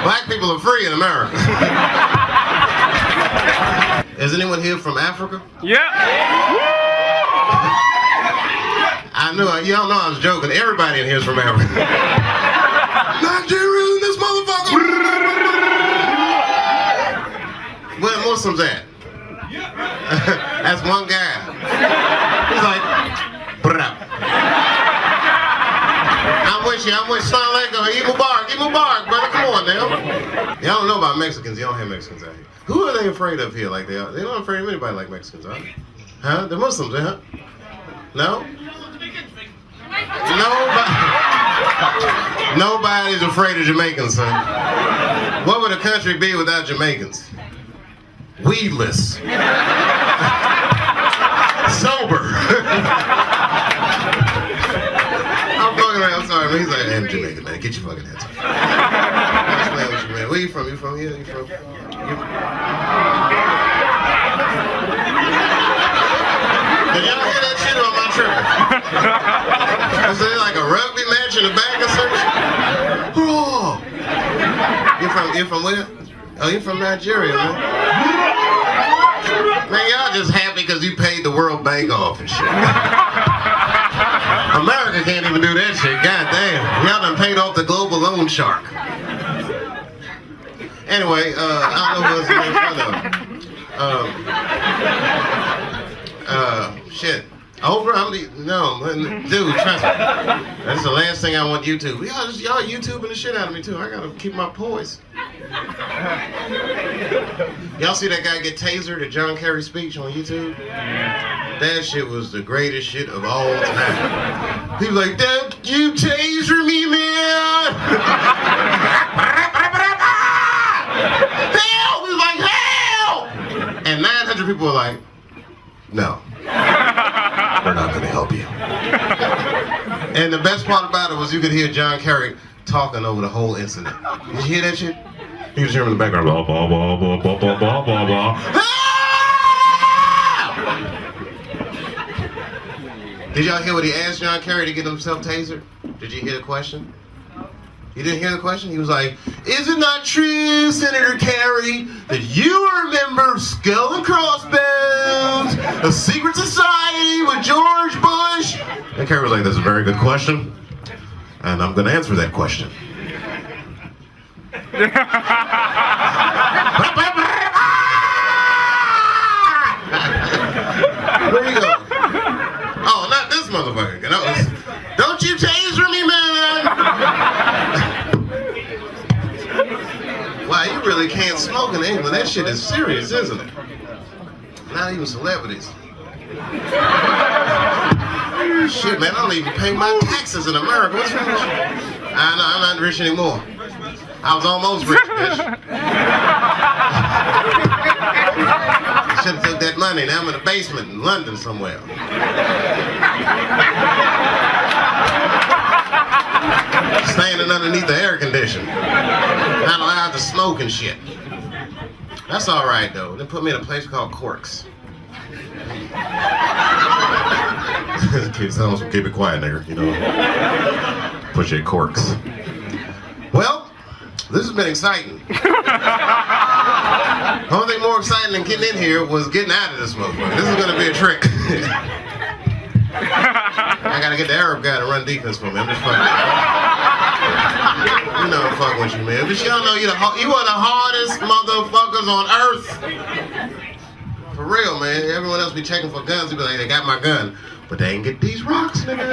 Black people are free in America. Is anyone here from Africa? Yeah. I know, y'all know I was joking. Everybody in here is from Africa. Nigeria in this motherfucker! Where the Muslims at? That's one guy. He's like, brah. I'm with you, Salam alaikum, Eid Mubarak, brother, come on now. Y'all don't know about Mexicans, y'all don't have Mexicans out here. Who are they afraid of here like they are? They're not afraid of anybody like Mexicans, huh? Huh? They're Muslims, huh? No? Nobody's afraid of Jamaicans, son. What would a country be without Jamaicans? Weedless. Sober. I'm fucking around, I'm sorry, man. He's like, I'm Jamaican, man. Get your fucking hands off. I'm playing with you, man. Where you from? You from here? You from? Did y'all hear that shit or am I tripping? Was there like a rugby match in the back or something? Oh. You from where? Oh, you from Nigeria, man. Man, y'all just happy because you paid the World Bank off and shit. America can't even do that shit. God damn. Y'all done paid off the global loan shark. Anyway, I don't know what's in shit. Oprah, no, dude, trust me. That's the last thing I want YouTube. Y'all YouTubing the shit out of me too. I gotta keep my poise. Y'all see that guy get tasered at John Kerry's speech on YouTube? That shit was the greatest shit of all time. He was like, "Don't you taser me, man!" Help! He was like, "Help!" And 900 people were like, "No. We're not going to help you." And the best part about it was you could hear John Kerry talking over the whole incident. Did you hear that shit? He was hearing in the background, blah, blah, blah, blah, blah, blah, blah, blah, blah. Did y'all hear what he asked John Kerry to get himself tasered? Did you hear the question? You didn't hear the question? He was like, "Is it not true, Senator Kerry, that you are a member of Skull and Crossbones, a secret society with George Bush?" And Kerry was like, "That's a very good question, and I'm going to answer that question." Where you go? Oh, not this motherfucker. Don't you taser me, man! Wow, you really can't smoke in England. That shit is serious, isn't it? Not even celebrities. Shit, man, I don't even pay my taxes in America. What's wrong with you? I'm not rich anymore. I was almost rich, bitch. Should have took that money. Now I'm in a basement in London somewhere. Standing underneath the air conditioner. Not allowed to smoke and shit. That's all right, though. They put me in a place called Corks. Keep it quiet, nigga. You know, put you in Corks. Well, this has been exciting. The only thing more exciting than getting in here was getting out of this motherfucker. This is gonna be a trick. I gotta get the Arab guy to run defense for me. I'm just fucking. You know I'm fucking with you, man. But y'all know you are the hardest motherfuckers on earth. For real, man. Everyone else be checking for guns. They be like, "They got my gun," but they ain't get these rocks, nigga.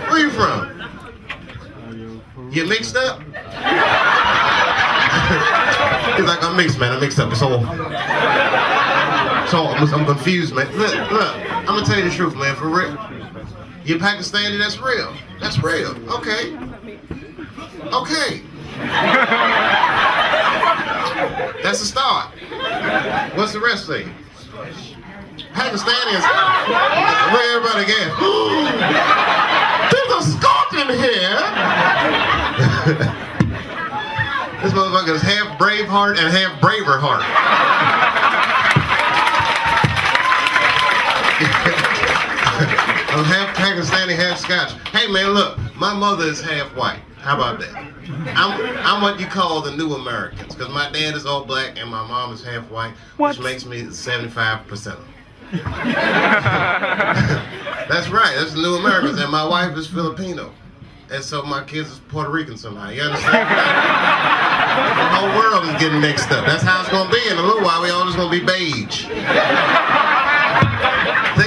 Where you from? You mixed up? He's like, "I'm mixed, man. I'm mixed up. It's all I'm confused, man." Look, I'm gonna tell you the truth, man. For real. You're Pakistani, that's real. That's real. Okay. Okay. That's the start. What's the rest thing? Pakistani is where everybody gets. There's a Scot in here. This motherfucker is half Braveheart and half Braverheart. I'm half Pakistani, half Scotch. Hey man, look, my mother is half white. How about that? I'm what you call the new Americans, because my dad is all black and my mom is half white, which makes me 75% of them. That's right, that's the new Americans, and my wife is Filipino. And so my kids is Puerto Rican somehow, you understand? The whole world is getting mixed up. That's how it's gonna be. In a little while, we all just gonna be beige. Take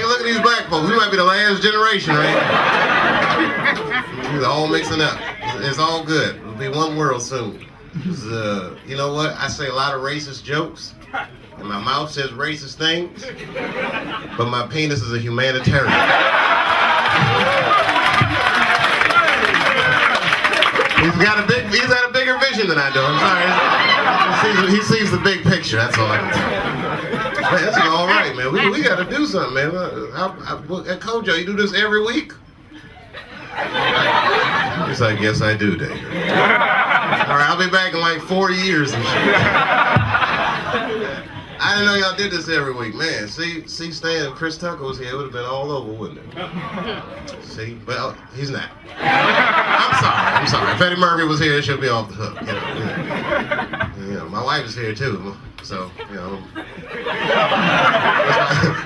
a look at these black folks. We might be the last generation, right? We're all mixing up. It's all good. It'll be one world soon. You know what? I say a lot of racist jokes, and my mouth says racist things, but my penis is a humanitarian. He's got a bigger vision than I do. I'm sorry. He sees the big picture. That's all I can tell. Man, that's all right, man. We got to do something, man. At Kojo, you do this every week? He's like, yes, I do, Dave. All right, I'll be back in like 4 years and shit. I didn't know y'all did this every week, man. See, Stan, if Chris Tucker was here, it would have been all over, wouldn't it? See, well, he's not. I'm sorry. If Eddie Murphy was here, it should be off the hook. You know, my wife is here too, so you know.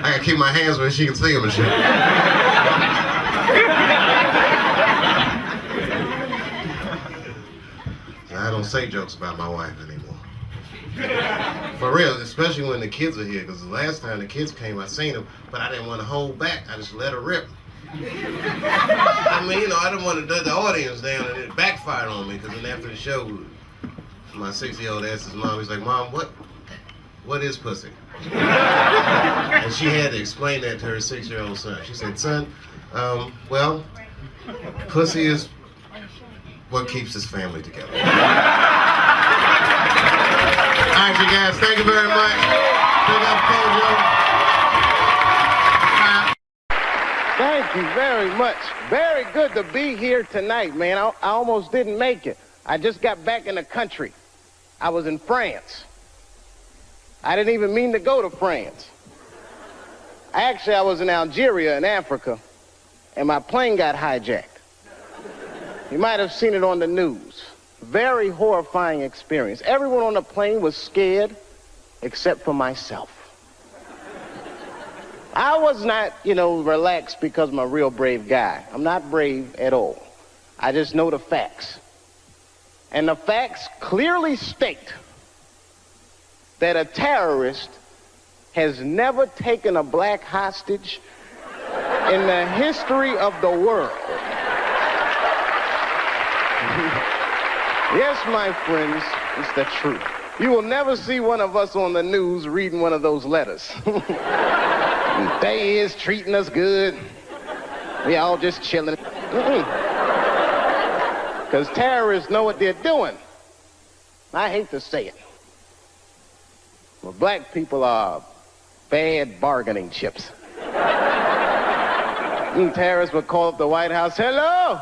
I gotta keep my hands where she can see them and shit. I don't say jokes about my wife anymore. For real, especially when the kids are here, because the last time the kids came, I seen them, but I didn't want to hold back. I just let her rip. I mean, you know, I didn't want to let the audience down, and it backfired on me, because then after the show, my 6-year-old asked his mom, he's like, Mom, what is pussy? And she had to explain that to her 6-year-old son. She said, son, well, pussy is what keeps his family together. All right, you guys, thank you very much. Big up, Kojo. Thank you very much. Very good to be here tonight, man. I almost didn't make it. I just got back in the country. I was in France. I didn't even mean to go to France. Actually, I was in Algeria in Africa, and my plane got hijacked. You might have seen it on the news. Very horrifying experience. Everyone on the plane was scared except for myself. I was not, relaxed because I'm a real brave guy. I'm not brave at all. I just know the facts. And the facts clearly state that a terrorist has never taken a black hostage in the history of the world. Yes, my friends, it's the truth. You will never see one of us on the news reading one of those letters. They is treating us good. We all just chilling. Because terrorists know what they're doing. I hate to say it. But black people are bad bargaining chips. Terrorists would call up the White House, hello!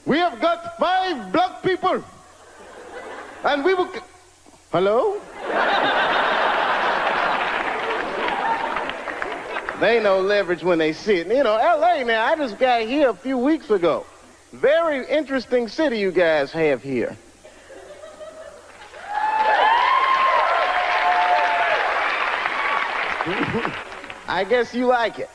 We have got 5 black people. And we will... Hello? They know leverage when they see it. L.A. now, I just got here a few weeks ago. Very interesting city you guys have here. I guess you like it.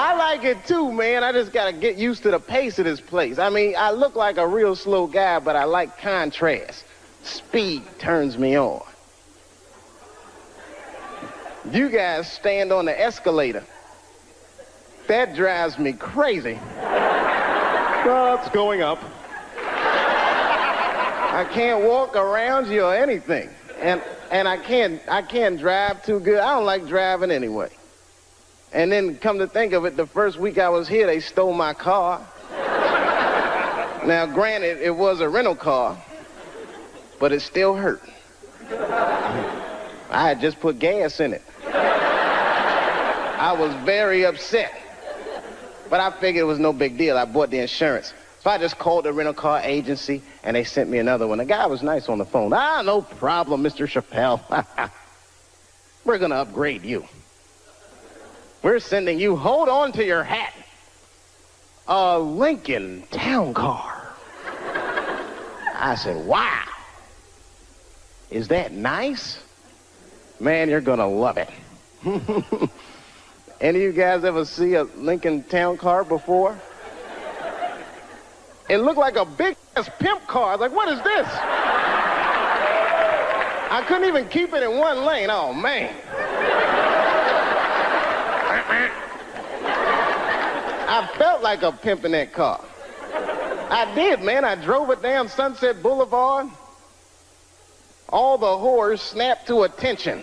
I like it too, man. I just gotta get used to the pace of this place. I mean, I look like a real slow guy, but I like contrast. Speed turns me on. You guys stand on the escalator. That drives me crazy. It's going up. I can't walk around you or anything. And I can't drive too good. I don't like driving anyway. And then come to think of it, the first week I was here, they stole my car. Now, granted, it was a rental car, but it still hurt. I had just put gas in it. I was very upset. But I figured it was no big deal. I bought the insurance. So I just called the rental car agency, and they sent me another one. The guy was nice on the phone. No problem, Mr. Chappelle. We're going to upgrade you. We're sending you, hold on to your hat, a Lincoln Town Car. I said, wow. Is that nice? Man, you're gonna love it. Any of you guys ever see a Lincoln Town Car before? It looked like a big-ass pimp car. I was like, what is this? I couldn't even keep it in one lane. Oh, man. I felt like a pimp in that car. I did, man. I drove it down Sunset Boulevard. All the whores snapped to attention.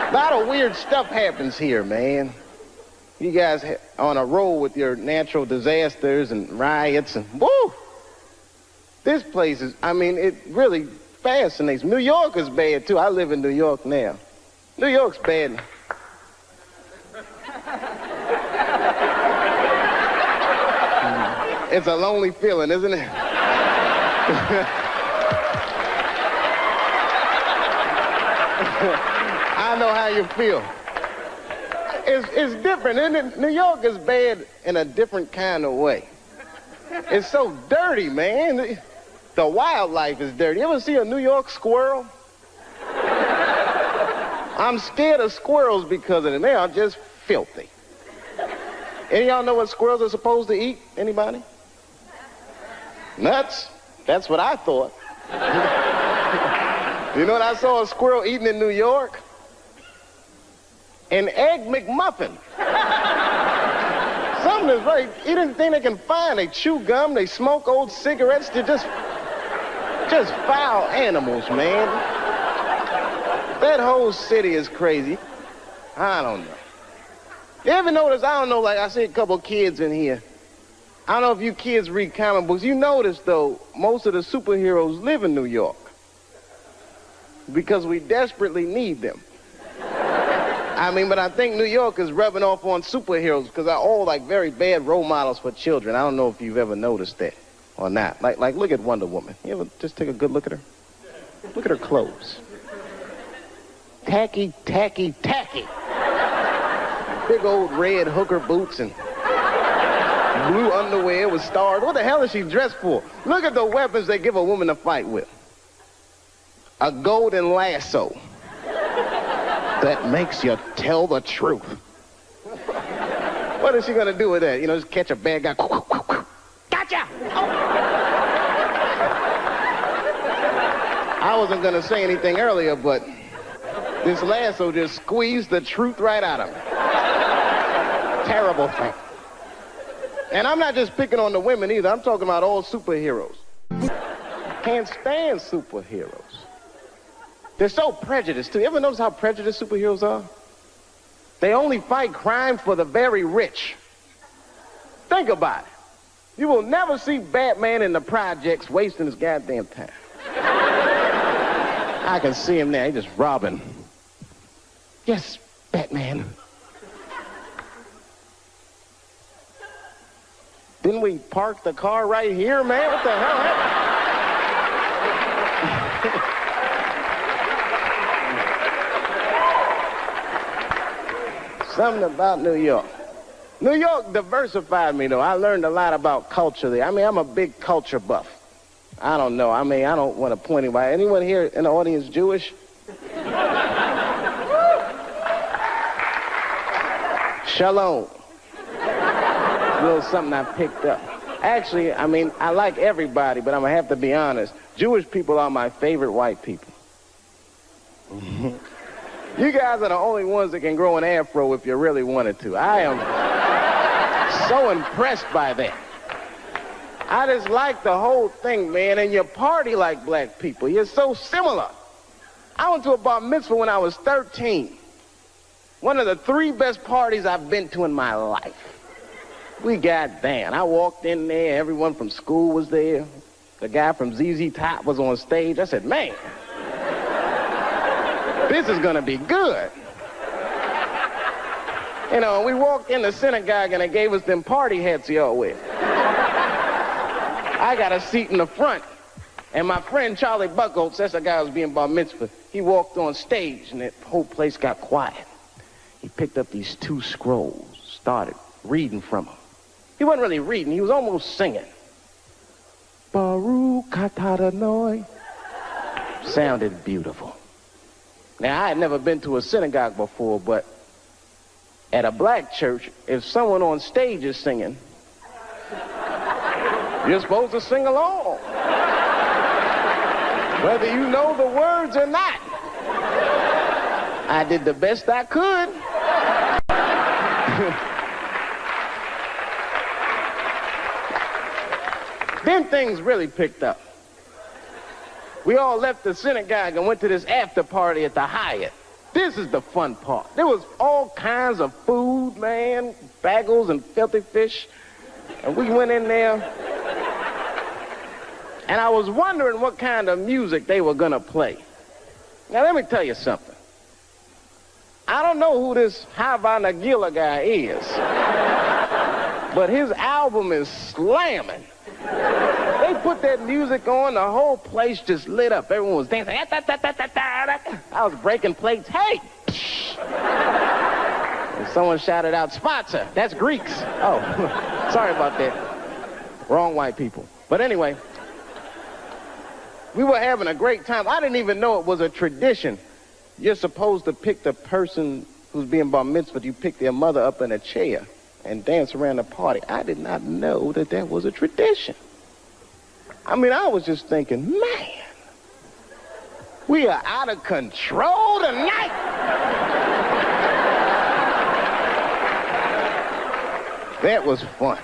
A lot of weird stuff happens here, man. You guys on a roll with your natural disasters and riots and woo! This place is, I mean, it really fascinates me. New York is bad too. I live in New York now. New York's bad. It's a lonely feeling, isn't it? I know how you feel. It's different, isn't it? New York is bad in a different kind of way. It's so dirty, man. The wildlife is dirty. You ever see a New York squirrel? I'm scared of squirrels because of them. They are just filthy. Any of y'all know what squirrels are supposed to eat? Anybody? Nuts. That's what I thought. You know what I saw a squirrel eating in New York? An Egg McMuffin. Something is right. Anything they can find. They chew gum, they smoke old cigarettes. They're just foul animals, man. That whole city is crazy. I don't know. You ever notice, I don't know, like I see a couple kids in here. I don't know if you kids read comic books. You notice, though, most of the superheroes live in New York because we desperately need them. I mean, but I think New York is rubbing off on superheroes because they're all like very bad role models for children. I don't know if you've ever noticed that or not. Like look at Wonder Woman. You ever just take a good look at her? Look at her clothes. Tacky, tacky, tacky. Big old red hooker boots and blue underwear with stars. What the hell is she dressed for? Look at the weapons they give a woman to fight with. A golden lasso that makes you tell the truth. What is she gonna do with that? You know, just catch a bad guy. Gotcha! Oh. I wasn't gonna say anything earlier, but this lasso just squeezed the truth right out of me. Terrible thing. And I'm not just picking on the women either. I'm talking about all superheroes. Can't stand superheroes. They're so prejudiced, too. You ever notice how prejudiced superheroes are? They only fight crime for the very rich. Think about it. You will never see Batman in the projects wasting his goddamn time. I can see him now. He's just robbing. Yes, Batman. Didn't we park the car right here, man? What the hell happened? Something about New York. New York diversified me, though. I learned a lot about culture there. I mean, I'm a big culture buff. I don't know. I mean, I don't want to point anybody. Anyone here in the audience Jewish? Shalom. A little something I picked up. Actually, I mean, I like everybody, but I'm going to have to be honest. Jewish people are my favorite white people. You guys are the only ones that can grow an afro if you really wanted to. I am so impressed by that. I just like the whole thing, man, and you party like black people. You're so similar. I went to a bar mitzvah when I was 13. One of the 3 best parties I've been to in my life. We got down. I walked in there, everyone from school was there. The guy from ZZ Top was on stage. I said, man, this is gonna be good. You know, we walked in the synagogue and they gave us them party hats y'all wear. I got a seat in the front. And my friend Charlie Buckholz, that's the guy who was being bar mitzvah, he walked on stage and that whole place got quiet. He picked up these 2 scrolls, started reading from them. He wasn't really reading, he was almost singing. Baruch atah Adonai. Sounded beautiful. Now, I had never been to a synagogue before, but at a black church, if someone on stage is singing, you're supposed to sing along, whether you know the words or not. I did the best I could. Then things really picked up. We all left the synagogue and went to this after party at the Hyatt. This is the fun part. There was all kinds of food, man, bagels and filthy fish. And we went in there. And I was wondering what kind of music they were gonna play. Now let me tell you something. I don't know who this Hava Nagila guy is, but his album is slamming. They put that music on, the whole place just lit up. Everyone was dancing. I was breaking plates. Hey! And someone shouted out, sponsor. That's Greeks. Oh, sorry about that. Wrong white people. But anyway, we were having a great time. I didn't even know it was a tradition. You're supposed to pick the person who's being bar mitzvah. You pick their mother up in a chair and dance around the party. I did not know that that was a tradition. I mean, I was just thinking, man, we are out of control tonight. That was fun.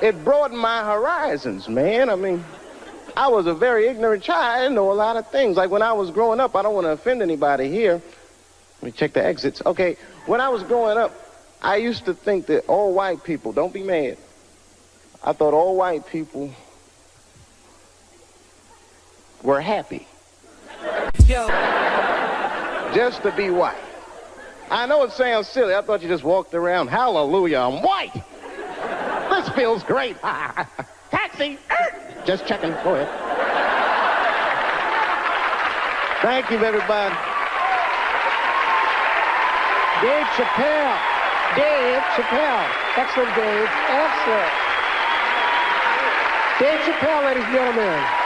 It broadened my horizons, man. I mean, I was a very ignorant child. I didn't know a lot of things. Like when I was growing up, I don't want to offend anybody here. Let me check the exits. Okay, when I was growing up, I used to think that all white people, don't be mad, I thought all white people were happy. Yo. Just to be white. I know it sounds silly. I thought you just walked around, hallelujah, I'm white. This feels great. Taxi. Just checking. Go ahead. Thank you, everybody. Dave Chappelle. Dave Chappelle. Excellent, Dave. Excellent. Dave Chappelle, ladies and gentlemen.